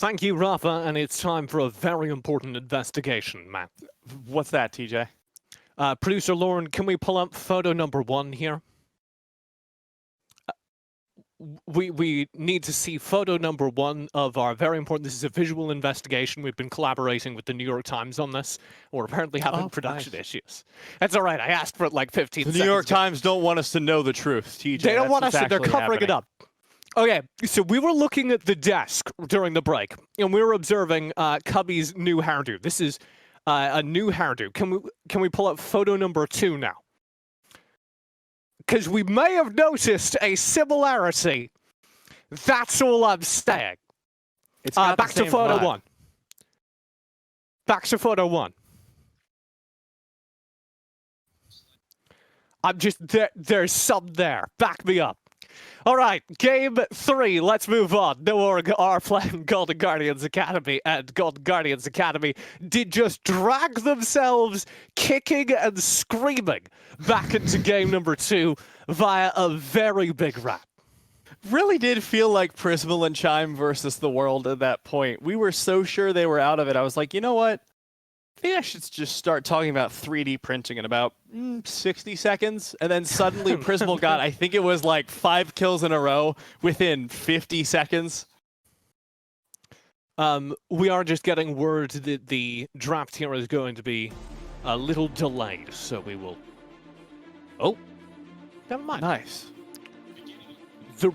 Thank you, Rafa, and it's time for a very important investigation, Matt. What's that, TJ? Producer Lauren, can we pull up photo number 1 here? We need to see photo number 1 of our very important. This is a visual investigation. We've been collaborating with the New York Times on this. We're apparently having production issues. That's all right. I asked for it like 15 seconds. The New York Times don't want us to know the truth, TJ. They don't want us to. They're covering it up. Okay, so we were looking at the desk during the break, and we were observing Cubby's new hairdo. This is a new hairdo. Can we pull up photo number 2 now? Because we may have noticed a similarity. That's all I'm saying. It's back to photo 1. Back to photo 1. I'm just there's some there. Back me up. All right, game 3. Let's move on. No more are playing Golden Guardians Academy, and Golden Guardians Academy did just drag themselves kicking and screaming back into game number 2 via a very big rat. Really did feel like Prismal and Chime versus the world at that point. We were so sure they were out of it. I was like, you know what? I think I should just start talking about 3D printing in about 60 seconds. And then suddenly Prismal got, I think it was like 5 kills in a row within 50 seconds. We are just getting word that the draft here is going to be a little delayed, so we will... Oh, never mind. Nice. The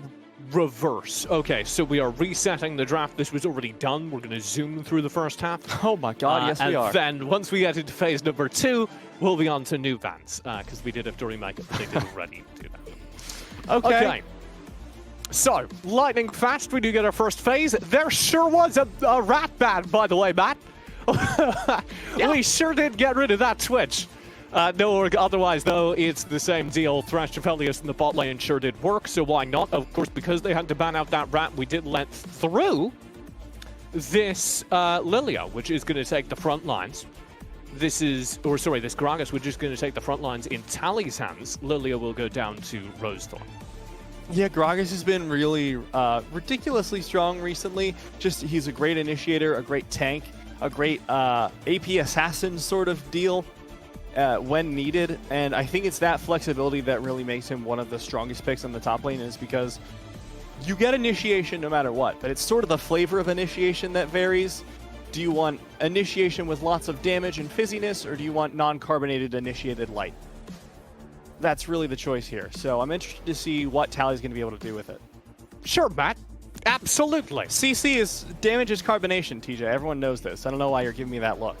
reverse. Okay, so we are resetting the draft. This was already done. We're going to zoom through the first half. Oh my god, yes we are. And then once we get into phase number 2, we'll be on to new bands, because we did have to remake it, but they did already do that. Okay. So, lightning fast, we do get our first phase. There sure was a rat band, by the way, Matt. Yeah. We sure did get rid of that Twitch. No, otherwise, though, it's the same deal. Thrash Chevalius in the bot lane sure did work, so why not? Of course, because they had to ban out that rat, we did let through this Lilia, which is going to take the front lines. This Gragas, which is going to take the front lines in Tally's hands. Lilia will go down to Rosethorn. Yeah, Gragas has been really ridiculously strong recently. He's a great initiator, a great tank, a great AP assassin sort of deal. When needed, and I think it's that flexibility that really makes him one of the strongest picks on the top lane, is because you get initiation no matter what, but it's sort of the flavor of initiation that varies. Do you want initiation with lots of damage and fizziness, or do you want non-carbonated initiated light? That's really the choice here, so I'm interested to see what Tally's going to be able to do with it. Sure, Matt. Absolutely. CC is damage is carbonation, TJ. Everyone knows this. I don't know why you're giving me that look.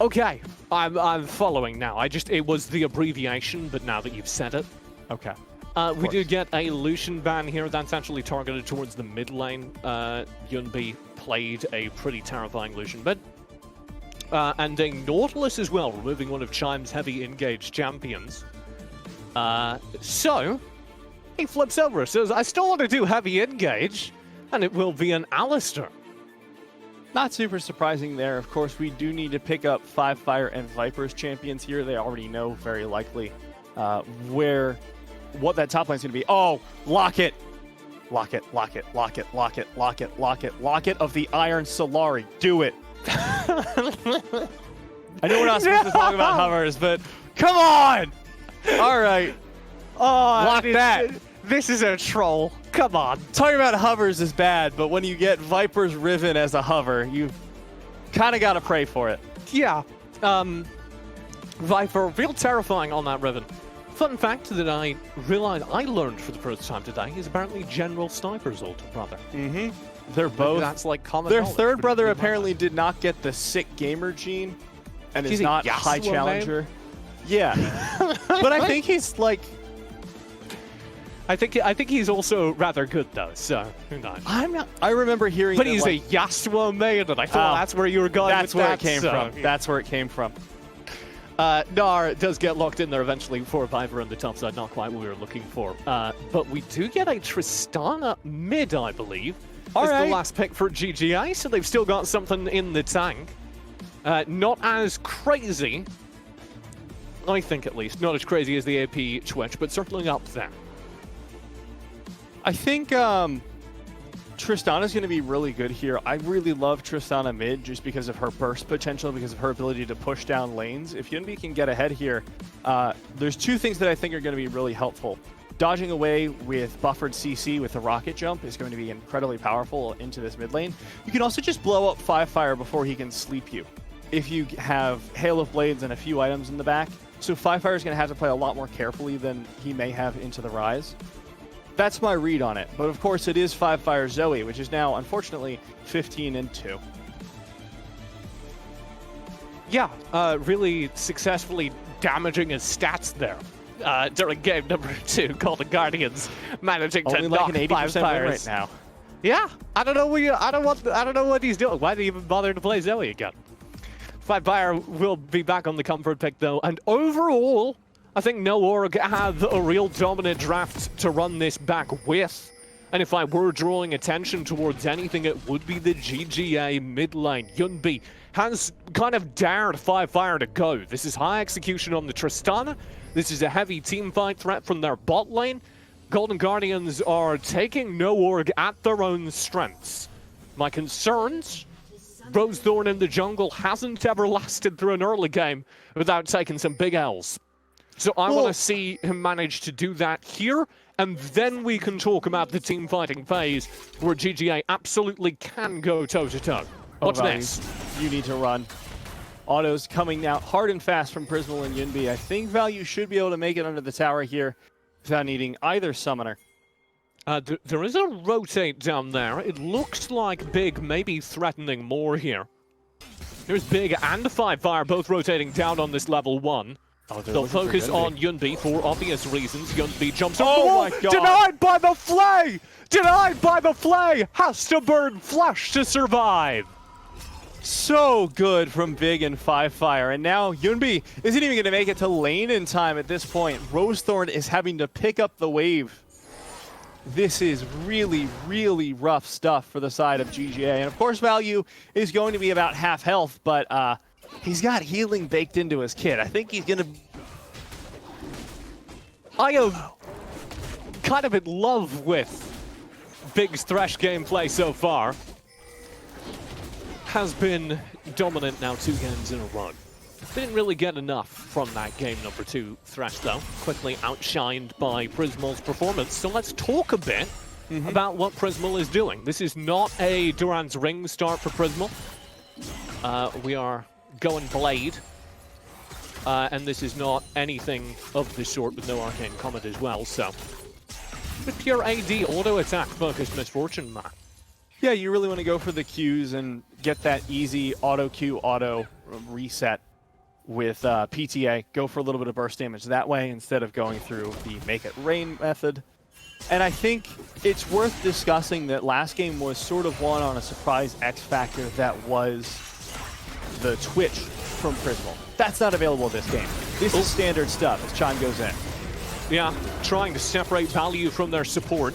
Okay, I'm following now. It was the abbreviation, but now that you've said it. Okay. We do get a Lucian ban here. That's actually targeted towards the mid lane. Yunbi played a pretty terrifying Lucian, but and a Nautilus as well, removing one of Chime's heavy engaged champions. So he flips over, says, I still want to do heavy engage, and it will be an Alistar. Not super surprising there. Of course, we do need to pick up 5 Fire and Vipers champions here. They already know very likely what that top lane is going to be. Oh, lock it. Lock it, lock it, lock it, lock it, lock it, lock it, lock it of the Iron Solari. Do it. I know we're not supposed to talk about hovers, but come on. All right. Oh, lock that. This is a troll. Come on. Talking about hovers is bad, but when you get Viper's Riven as a hover, you've kind of got to pray for it. Yeah. Viper, real terrifying on that Riven. Fun fact that I realized I learned for the first time today is apparently General Sniper's older brother. Mm-hmm. They're both. That's like common Their knowledge, third brother apparently did not get the sick gamer gene and is not high challenger. Name? Yeah. But I think he's like... I think he's also rather good though, so who knows? I remember hearing but that, he's like, a Yasuo main, and I thought that's where you were going that's with where that, it came from. That's where it came from. Nar does get locked in there eventually for Viper on the top side, not quite what we were looking for. But we do get a Tristana mid, I believe. All right. The last pick for GGA, so they've still got something in the tank. Not as crazy, I think at least, not as crazy as the AP Twitch, but certainly up there. I think Tristana's going to be really good here. I really love Tristana mid just because of her burst potential, because of her ability to push down lanes. If Yunbi can get ahead here, there's two things that I think are going to be really helpful. Dodging away with buffered CC with the rocket jump is going to be incredibly powerful into this mid lane. You can also just blow up 5-Fire before he can sleep you, if you have Hail of Blades and a few items in the back. So 5-Fire is going to have to play a lot more carefully than he may have into the Rise. That's my read on it. But of course, it is 5-Fire Zoe, which is now, unfortunately, 15-2. Yeah, really successfully damaging his stats there. During game number 2, Golden Guardians managing only to like knock an 80% win right now. Yeah, I don't know what he's doing. Why did he even bother to play Zoe again? 5-Fire will be back on the comfort pick though, and overall, I think no org have a real dominant draft to run this back with. And if I were drawing attention towards anything, it would be the GGA mid lane. Yunbi has kind of dared 5-Fire to go. This is high execution on the Tristana. This is a heavy team fight threat from their bot lane. Golden Guardians are taking no org at their own strengths. My concerns, Rosethorn in the jungle hasn't ever lasted through an early game without taking some big L's. So I want to see him manage to do that here, and then we can talk about the team fighting phase where GGA absolutely can go toe-to-toe. What's next? You need to run. Auto's coming out hard and fast from Prismal and Yunbi. I think Value should be able to make it under the tower here without needing either summoner. There is a rotate down there. It looks like Big may be threatening more here. There's Big and 5-Fire both rotating down on this level 1. Oh, they'll focus on Yunbi for obvious reasons. Yunbi jumps over the wall. My God. Denied by the Flay! Denied by the Flay! Has to burn flesh to survive! So good from Big and 5-Fire. And now Yunbi isn't even going to make it to lane in time at this point. Rosethorn is having to pick up the wave. This is really, really rough stuff for the side of GGA. And of course, Value is going to be about half health, but he's got healing baked into his kit. I think he's going to... I am kind of in love with Big's Thresh gameplay so far. Has been dominant now 2 games in a row. Didn't really get enough from that game number 2 Thresh though. Quickly outshined by Prismal's performance. So let's talk a bit about what Prismal is doing. This is not a Duran's Ring start for Prismal. We are going Blade. And this is not anything of the sort with no Arcane Comet as well, so. With pure AD auto attack focused Misfortune, man. Yeah, you really want to go for the Qs and get that easy auto Q auto reset with PTA. Go for a little bit of burst damage that way instead of going through the make it rain method. And I think it's worth discussing that last game was sort of won on a surprise X factor that was the Twitch from Prismal. That's not available this game. This is standard stuff as Chan goes in. Yeah, trying to separate Value from their support.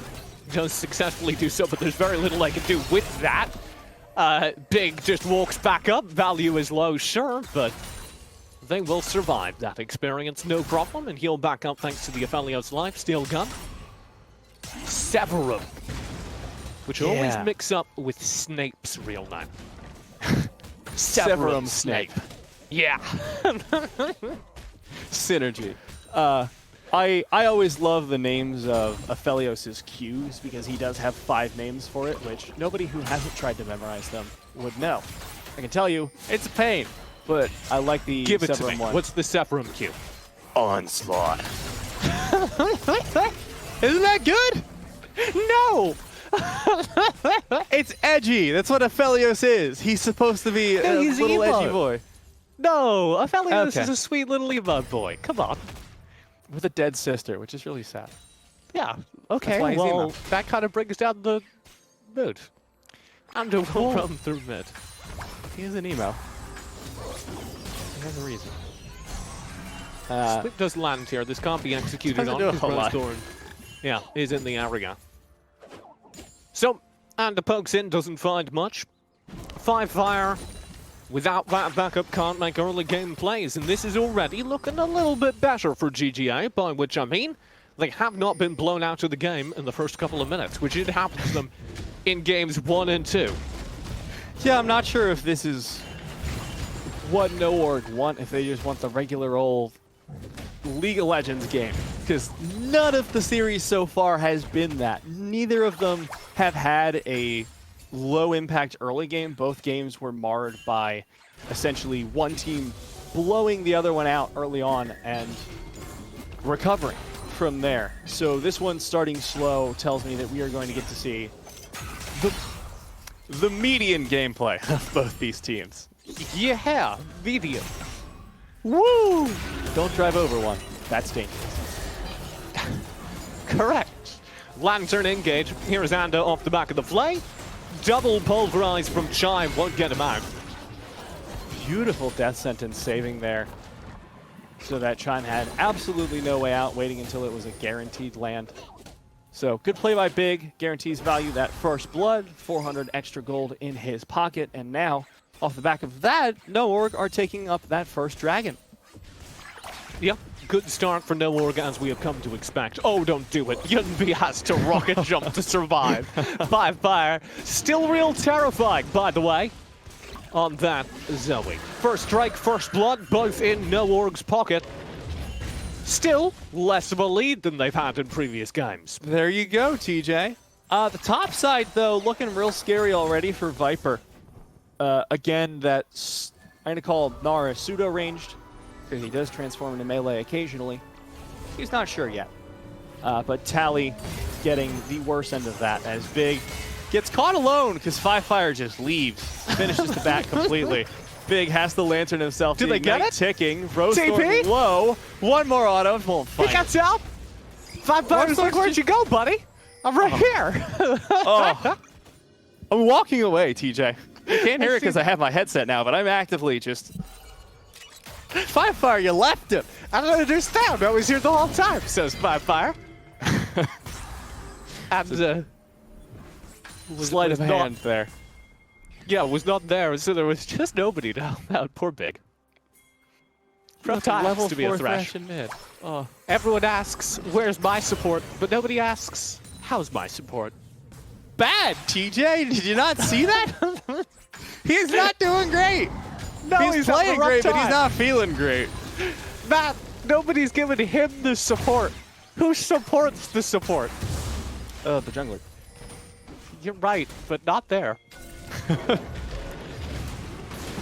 Does successfully do so, but there's very little I can do with that. Big just walks back up. Value is low, sure, but they will survive that experience, no problem, and heal back up thanks to the Aphelios lifesteal gun. Severum, which always mix up with Snape's real name. Severum Snape. Yeah. Synergy. I always love the names of Aphelios' Qs because he does have 5 names for it, which nobody who hasn't tried to memorize them would know. I can tell you, it's a pain, but I like the Give it Severum to me. one. What's the Severum Q? Onslaught. Isn't that good? No! It's edgy. That's what Aphelios is. He's supposed to be a little emo. edgy boy. No, Aphelios is a sweet little emo boy. Come on. With a dead sister, which is really sad. Yeah, okay, why he's well, emo. that kind of brings down the mood. And a will run through mid. He is an emo. He has a reason. Slip does land here. This can't be executed on because Rosethorn, is in the area. So, and the pokes in, doesn't find much. 5-Fire, without that backup, can't make early game plays, and this is already looking a little bit better for GGA, by which I mean they have not been blown out of the game in the first couple of minutes, which did happen to them in games 1 and 2. Yeah, I'm not sure if this is what No Org want, if they just want the regular old League of Legends game. Because none of the series so far has been that. Neither of them have had a low-impact early game. Both games were marred by essentially one team blowing the other one out early on and recovering from there. So this one starting slow tells me that we are going to get to see the median gameplay of both these teams. Yeah, medium. Woo! Don't drive over one. That's dangerous. Correct. Lantern engage. Here is Ando off the back of the flay. Double pulverize from Chime won't get him out. Beautiful death sentence saving there. So that Chime had absolutely no way out, waiting until it was a guaranteed land. So good play by Big. Guarantees value that first blood, 400 extra gold in his pocket. And now, off the back of that, No Org are taking up that first dragon. Yep, good start for No Org as we have come to expect. Oh, don't do it. Yunbi has to rocket jump to survive. By fire. Still real terrifying, by the way, on that Zoe. First strike, first blood, both in No Org's pocket. Still less of a lead than they've had in previous games. There you go, TJ. The top side, though, looking real scary already for Viper. Again, that's, I'm going to call Nara pseudo-ranged, because he does transform into melee occasionally. He's not sure yet. But Tally getting the worst end of that as Big gets caught alone because Fire just leaves, finishes the bat completely. Big has the lantern himself. Did they get it? Ticking. Rose TP? low. One more auto. Won't He find gets out. Fire's like, where'd you go, buddy? I'm right here. Oh. I'm walking away, TJ. You can't hear it because I have my headset now, but I'm actively just... Fire, you left him. I don't understand. I was here the whole time, says Fire. And Sleight of hand there. Yeah, was not there, so there was just nobody down. Poor Big. Rough times level to be a 4 Thresh. in mid. Oh. Everyone asks, where's my support? But nobody asks, how's my support? Bad, TJ. Did you not see that? He's not doing great. No, he's playing great, but he's not feeling great. Matt, nobody's giving him the support. Who supports the support? The jungler. You're right, but not there.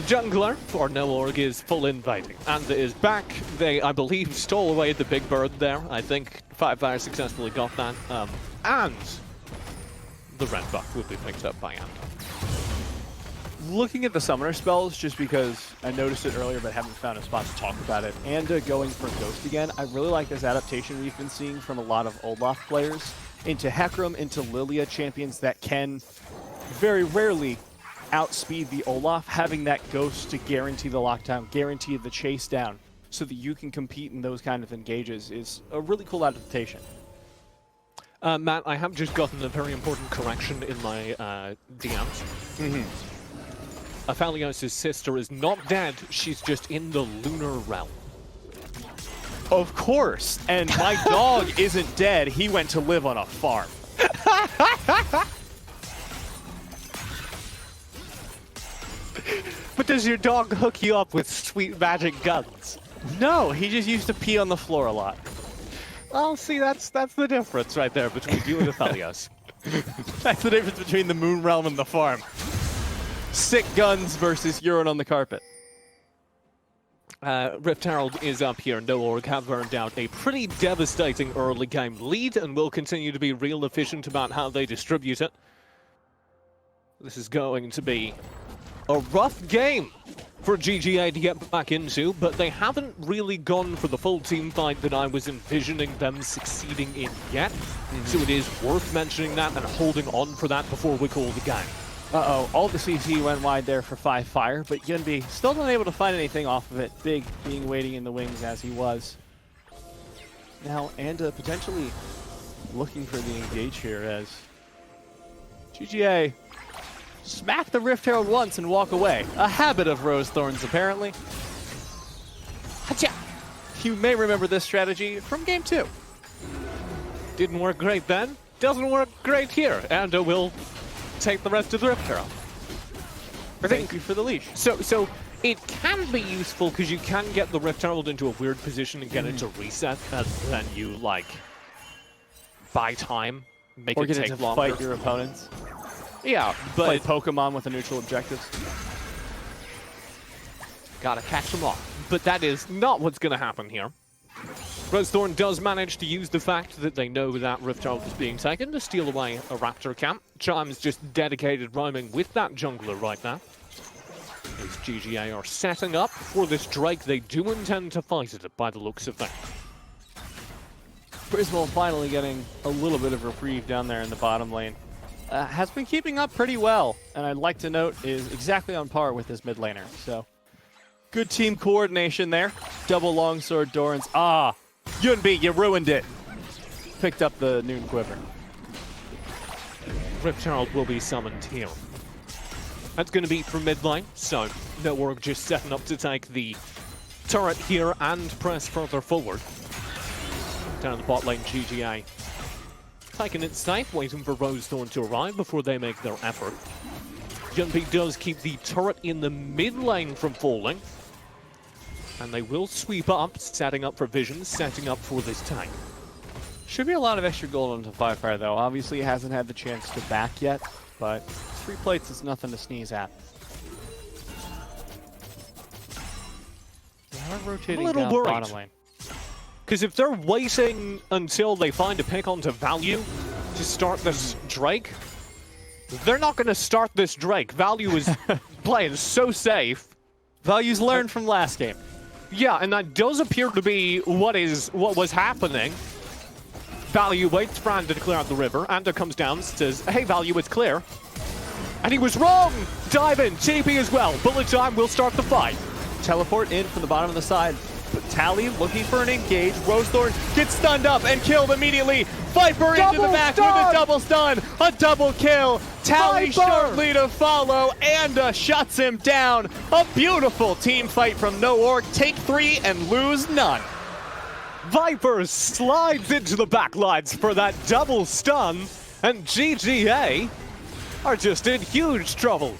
Jungler for No Org is full inviting. Anda is back. They, I believe, stole away the big bird there. I think Fire successfully got that. And the red buff will be picked up by Anda. Looking at the summoner spells, just because I noticed it earlier but haven't found a spot to talk about it, and going for Ghost again, I really like this adaptation we've been seeing from a lot of Olaf players into Hecarim, into Lilia, champions that can very rarely outspeed the Olaf, having that Ghost to guarantee the lockdown, guarantee the chase down, so that you can compete in those kind of engages is a really cool adaptation. Matt, I have just gotten a very important correction in my DMs. Mm-hmm. Aphelios' sister is not dead, she's just in the lunar realm. Of course, and my dog isn't dead, he went to live on a farm. But does your dog hook you up with sweet magic guns? No, he just used to pee on the floor a lot. Well, see, that's the difference right there between you and Aphelios. That's the difference between the moon realm and the farm. Sick guns versus urine on the carpet. Rift Herald is up here. No Org have earned out a pretty devastating early game lead and will continue to be real efficient about how they distribute it. This is going to be a rough game for GGA to get back into, but they haven't really gone for the full team fight that I was envisioning them succeeding in yet. So it is worth mentioning that and holding on for that before we call the game. Uh-oh, all the CC went wide there for Fire, but Yunbi still not able to find anything off of it. Big being waiting in the wings as he was. Now, Anda potentially looking for the engage here as GGA smack the Rift Herald once and walk away. A habit of Rose Thorns, apparently. Hacha! You may remember this strategy from Game 2. Didn't work great then, doesn't work great here. Anda will take the rest of the Rift Herald. Thank you for the leash. So it can be useful because you can get the Rift Herald into a weird position and get it to reset, and then you like buy time, make it take longer. Fight your opponents. Yeah, but play Pokemon with the neutral objectives. Gotta catch them all. But that is not what's gonna happen here. Rosethorn does manage to use the fact that they know that Rift Herald is being taken to steal away a Raptor camp. Chime's just dedicated roaming with that jungler right now. As GGA are setting up for this Drake, they do intend to fight it by the looks of things. Prismal finally getting a little bit of reprieve down there in the bottom lane. Has been keeping up pretty well, and I'd like to note is exactly on par with his mid laner. So good team coordination there. Double longsword Dorans. Ah, Yunbi, you ruined it. Picked up the Noon Quiver. Rift Herald will be summoned here. That's going to be from mid lane, so no work just setting up to take the turret here and press further forward. Down the bot lane, GGA taking it safe, waiting for Rosethorn to arrive before they make their effort. Yunbi does keep the turret in the mid lane from falling. And they will sweep up, setting up for Vision, setting up for this tank. Should be a lot of extra gold onto Firefire, though. Obviously, he hasn't had the chance to back yet, but 3 plates is nothing to sneeze at. They are rotating a little down worried. bottom lane. Because if they're waiting until they find a pick onto Value to start this Drake, they're not going to start this Drake. Value is playing so safe. Value's learned from last game. Yeah, and that does appear to be what was happening. Value waits for Anda to clear out the river. Anda comes down, says, hey, Value, it's clear. And he was wrong! Dive in, TP as well. Bullet time will start the fight. Teleport in from the bottom of the side. But Tally looking for an engage. Rosethorn gets stunned up and killed immediately. Viper into the back with a double stun. A double kill. Tally shortly to follow. Anda shuts him down. A beautiful team fight from No Org. Take 3 and lose none. Viper slides into the backlines for that double stun. And GGA are just in huge trouble.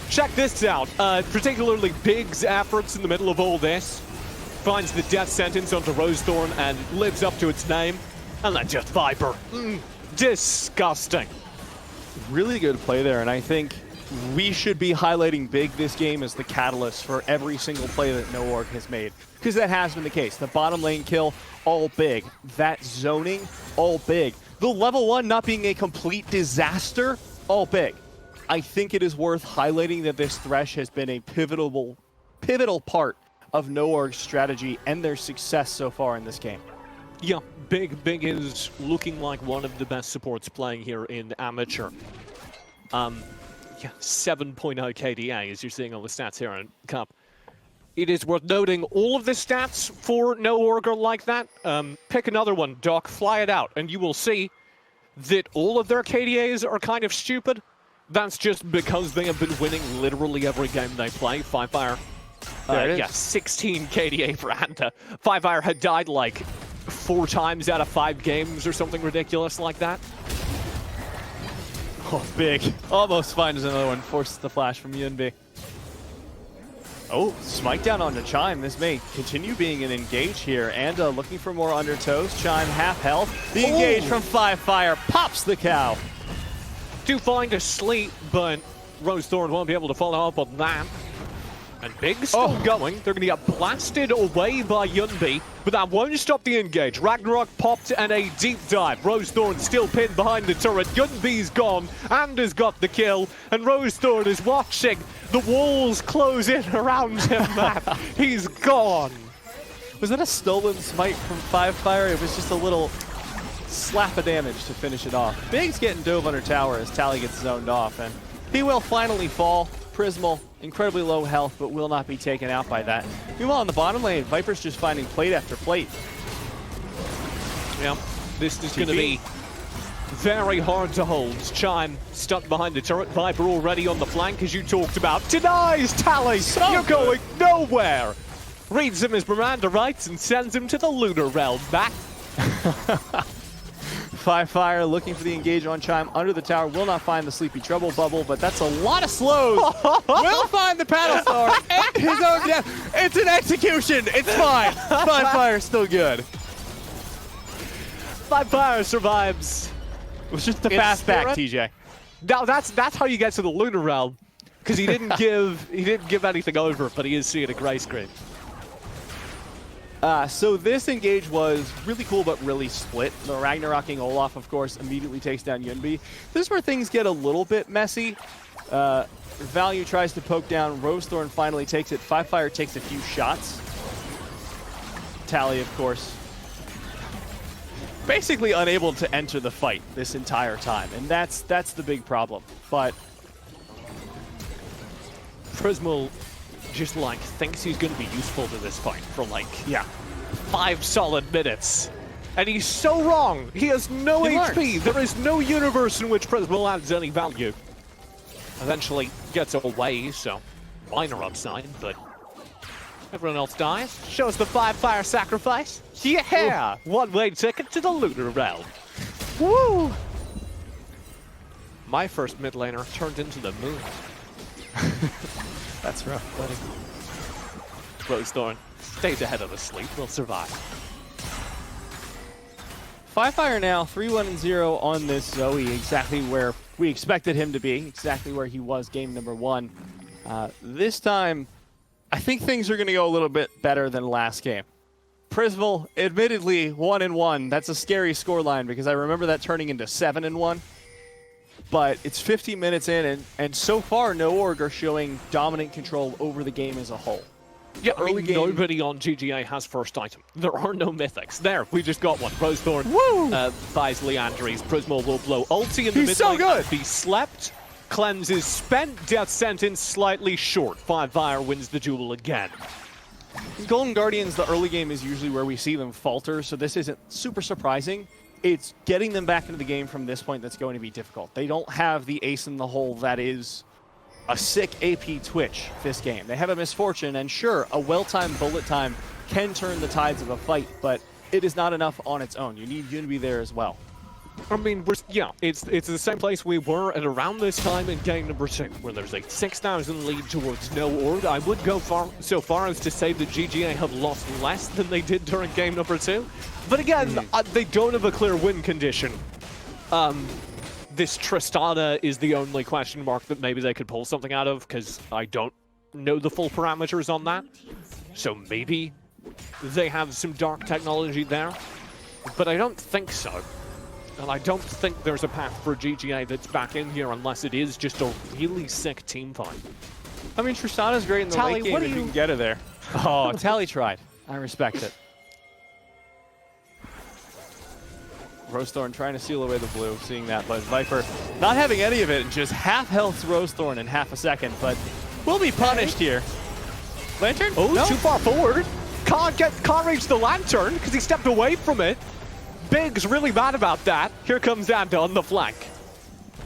Check this out. Particularly Big's efforts in the middle of all this. Finds the death sentence onto Rosethorn and lives up to its name. And then just Viper. Disgusting. Really good play there, and I think we should be highlighting Big this game as the catalyst for every single play that No Org has made. Because that has been the case. The bottom lane kill, all Big. That zoning, all Big. The level 1 not being a complete disaster, all Big. I think it is worth highlighting that this Thresh has been a pivotal part of No Org's strategy and their success so far in this game. Yeah, Big is looking like one of the best supports playing here in Amateur. Yeah, 7.0 KDA, as you're seeing on the stats here in Cup. It is worth noting all of the stats for No Org are like that. Pick another one, Doc, fly it out, and you will see that all of their KDAs are kind of stupid. That's just because they have been winning literally every game they play. Firefire. Yeah, 16 KDA for Anda. Firefire had died like 4 times out of 5 games or something ridiculous like that. Oh, Big. Almost finds another one. Forces the flash from Yunbi. Oh, smite down onto Chime. This may continue being an engage here. Anda looking for more undertows. Chime half health. The engage from Firefire pops the cow. Do find a sleep, but Rosethorn won't be able to follow up on that. And Big's still going. They're going to get blasted away by Yunbi, but that won't stop the engage. Ragnarok popped and a deep dive. Rosethorn still pinned behind the turret. Yunbi's gone. Anders got the kill, and Rosethorn is watching the walls close in around him, man. He's gone. Was that a stolen smite from Firefire? It was just a little slap of damage to finish it off. Big's getting dove under tower as Tally gets zoned off, and he will finally fall. Prismal, incredibly low health, but will not be taken out by that. Meanwhile, on the bottom lane, Viper's just finding plate after plate. Yeah, this is going to be very hard to hold. Chime stuck behind the turret. Viper already on the flank, as you talked about. Denies Tally! You're going nowhere! Reads him as Miranda writes and sends him to the Lunar Realm back. Fire looking for the engage on Chime under the tower. Will not find the Sleepy Trouble bubble, but that's a lot of slows. Will find the paddle star and his own death. It's an execution. It's fine. Fire's still good. Fire survives. It was just a fast back, TJ. Now that's how you get to the Lunar Realm, because he didn't give anything over, but he is seeing a gray screen. So this engage was really cool, but really split. The Ragnarocking Olaf, of course, immediately takes down Yunbi. This is where things get a little bit messy. Value tries to poke down. Rosethorn finally takes it. Fire takes a few shots. Tally, of course, basically unable to enter the fight this entire time, and that's the big problem. But Prismal just like thinks he's going to be useful to this fight for like 5 solid minutes, and he's so wrong. He has no HP. There is no universe in which Prismal adds any value. Eventually gets away, so minor upside, but everyone else dies. Shows the Fire sacrifice. Yeah! One-way ticket to the Lunar Realm. Woo! My first mid laner turned into the moon. that's rough, buddy. Rosethorn stays ahead of the sleep. Will survive. Fire now 3-1-0 on this Zoe, exactly where we expected him to be, exactly where he was game number 1. This time, I think things are going to go a little bit better than last game. Prismal, admittedly, 1-1. That's a scary scoreline because I remember that turning into 7-1. But it's 50 minutes in, and so far, no org are showing dominant control over the game as a whole. Yeah, early game, nobody on GGA has first item. There are no mythics. There, we just got one. Rosethorn buys Leandries. Prismal will blow ulti in the mid lane. And be slept. Cleanse is spent. Death sentence slightly short. Fire wins the duel again. Golden Guardians, the early game is usually where we see them falter, so this isn't super surprising. It's getting them back into the game from this point that's going to be difficult. They don't have the ace in the hole that is a sick AP Twitch this game. They have a misfortune, and sure, a well-timed bullet time can turn the tides of a fight, but it is not enough on its own. You need Yunbi there as well. I mean, it's the same place we were at around this time in game number 2, where there's a 6,000 lead towards no org. I would go so far as to say that GGA have lost less than they did during game number 2. But again, they don't have a clear win condition. This Tristana is the only question mark that maybe they could pull something out of, because I don't know the full parameters on that. So maybe they have some dark technology there, but I don't think so. And I don't think there's a path for GGA that's back in here unless it is just a really sick team fight. I mean, Tristana's great in the late game if you can get her there. Oh, Tally tried. I respect it. Rosethorn trying to seal away the blue, seeing that, but Viper not having any of it, and just half health Rosethorn in half a second, but will be punished here. Lantern? Oh, no. Too far forward. Can't reach the Lantern because he stepped away from it. Big's really mad about that. Here comes Anda on the flank.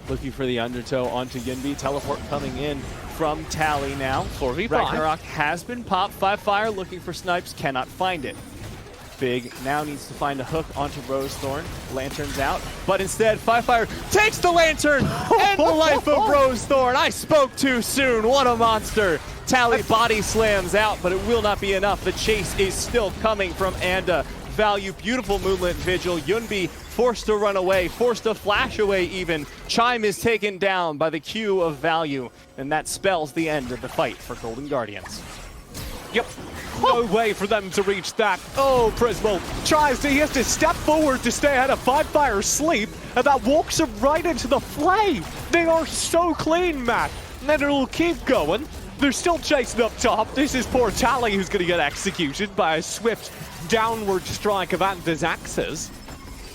Looking for the undertow onto Yunbi. Teleport coming in from Tally now. 4v5. Ragnarok has been popped. Fire looking for snipes, cannot find it. Big now needs to find a hook onto Rosethorn. Lantern's out, but instead Fire takes the Lantern and the life of Rosethorn. I spoke too soon. What a monster. Tally body slams out, but it will not be enough. The chase is still coming from Anda. Value, beautiful Moonlit Vigil. Yunbi forced to run away, forced to flash away even. Chime is taken down by the Q of Value, and that spells the end of the fight for Golden Guardians. Yep. No way for them to reach that. Oh, Prismal he has to step forward to stay ahead of Fire's sleep, and that walks him right into the flame. They are so clean, Matt. And then it'll keep going. They're still chasing up top. This is poor Tally who's going to get executed by a swift downward strike of Anda's axes.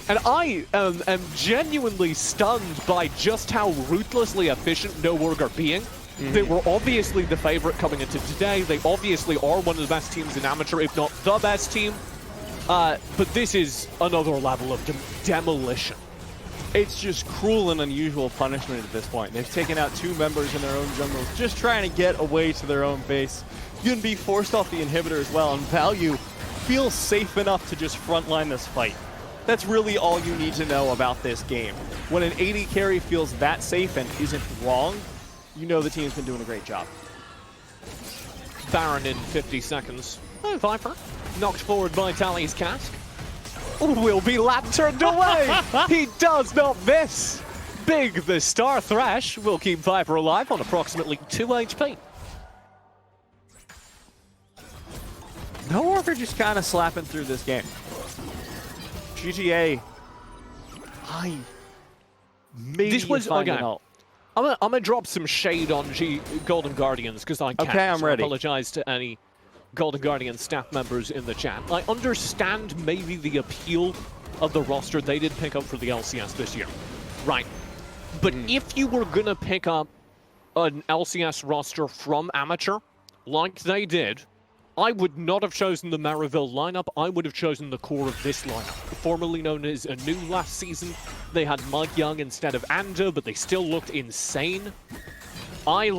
And I am genuinely stunned by just how ruthlessly efficient No Org are being. They were obviously the favorite coming into today. They obviously are one of the best teams in Amateur, if not the best team. But this is another level of demolition. It's just cruel and unusual punishment at this point. They've taken out 2 members in their own jungles, just trying to get away to their own base. Yunbi forced off the inhibitor as well, and Value feels safe enough to just frontline this fight. That's really all you need to know about this game. When an AD carry feels that safe and isn't wrong, you know the team's been doing a great job. Baron in 50 seconds. Oh, Viper. Knocked forward by Tally's cask. Will be lanterned away. He does not miss. Big the Star Thresh will keep Viper alive on approximately 2 HP. No Orc are just kind of slapping through this game. GTA, I maybe This was find okay. it all. I'm gonna drop some shade on Golden Guardians because I can. Okay, I'm ready. I apologize to any Golden Guardian staff members in the chat. I understand maybe the appeal of the roster they did pick up for the LCS this year. Right. But if you were gonna pick up an LCS roster from Amateur, like they did, I would not have chosen the Maraville lineup. I would have chosen the core of this lineup. Formerly known as Anu last season, they had Mike Young instead of Ander, but they still looked insane. I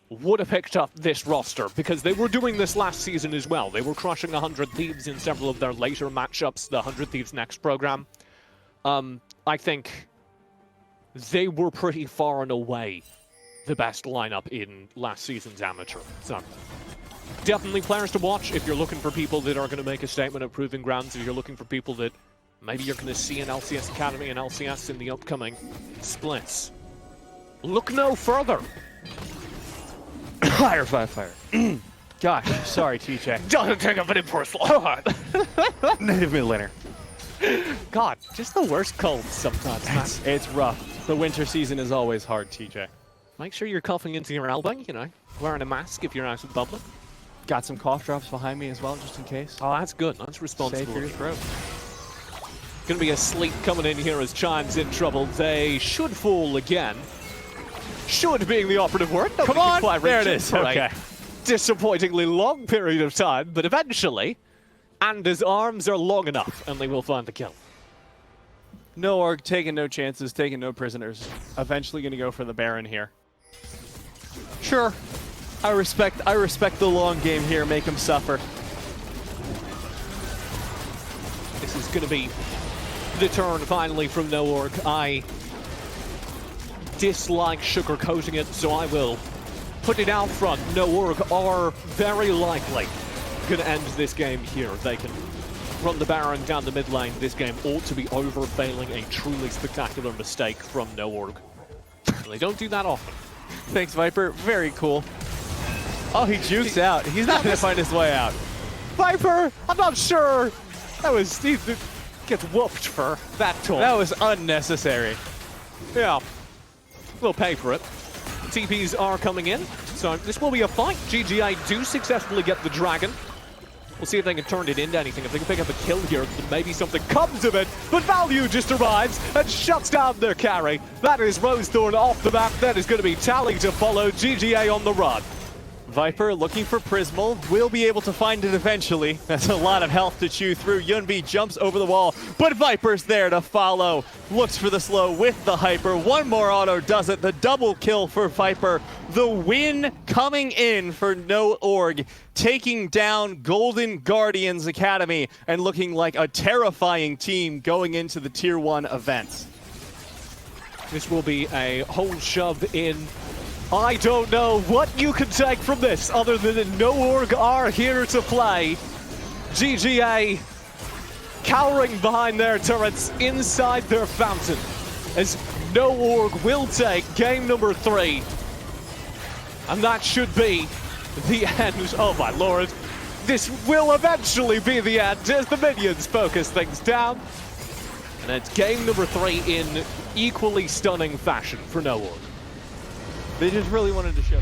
would have picked up this roster because they were doing this last season as well. They were crushing 100 Thieves in several of their later matchups, the 100 Thieves Next program. I think they were pretty far and away the best lineup in last season's Amateur. So definitely players to watch if you're looking for people that are going to make a statement at Proving Grounds, if you're looking for people that maybe you're going to see an LCS Academy and LCS in the upcoming splits. Look no further. Fire. Gosh, sorry, TJ. Doesn't take up an impersonal. Native mid laner. God, just the worst colds sometimes, man. It's rough. The winter season is always hard, TJ. Make sure you're coughing into your elbow, you know, wearing a mask if you're out in public. Got some cough drops behind me as well, just in case. Oh, that's good. That's responsible. Safe for your throat. Gonna be a sleep coming in here as Chime's in trouble. They should fall again. Should being the operative word. Come on! There it is. Okay. Disappointingly long period of time, but eventually, Ander's arms are long enough, and they will find the kill. No Orc, taking no chances, taking no prisoners. Eventually gonna go for the Baron here. Sure. I respect the long game here, make him suffer. This is gonna be the turn finally from No Org. I dislike sugarcoating it, so I will put it out front. No Org are very likely gonna end this game here. They can run the Baron down the mid lane. This game ought to be over, failing a truly spectacular mistake from No Org. They don't do that often. Thanks, Viper. Very cool. Oh, he jukes out. He's not going to find his way out. Viper, I'm not sure. He gets whooped for that taunt. That was unnecessary. Yeah. We'll pay for it. TPs are coming in, so this will be a fight. GGA do successfully get the dragon. We'll see if they can turn it into anything. If they can pick up a kill here, then maybe something comes of it. But Value just arrives and shuts down their carry. That is Rosethorn off the map. That is going to be Tally to follow. GGA on the run. Viper looking for Prismal, will be able to find it eventually. That's a lot of health to chew through. Yunbi jumps over the wall, but Viper's there to follow. Looks for the slow with the Hyper. One more auto does it. The double kill for Viper. The win coming in for No Org, taking down Golden Guardians Academy and looking like a terrifying team going into the Tier 1 events. This will be a whole shove in. I don't know what you can take from this other than that No Org are here to play. GGA cowering behind their turrets inside their fountain as No Org will take game number 3. And that should be the end. Oh my lord. This will eventually be the end as the minions focus things down. And it's game number 3 in equally stunning fashion for No Org. They just really wanted to show.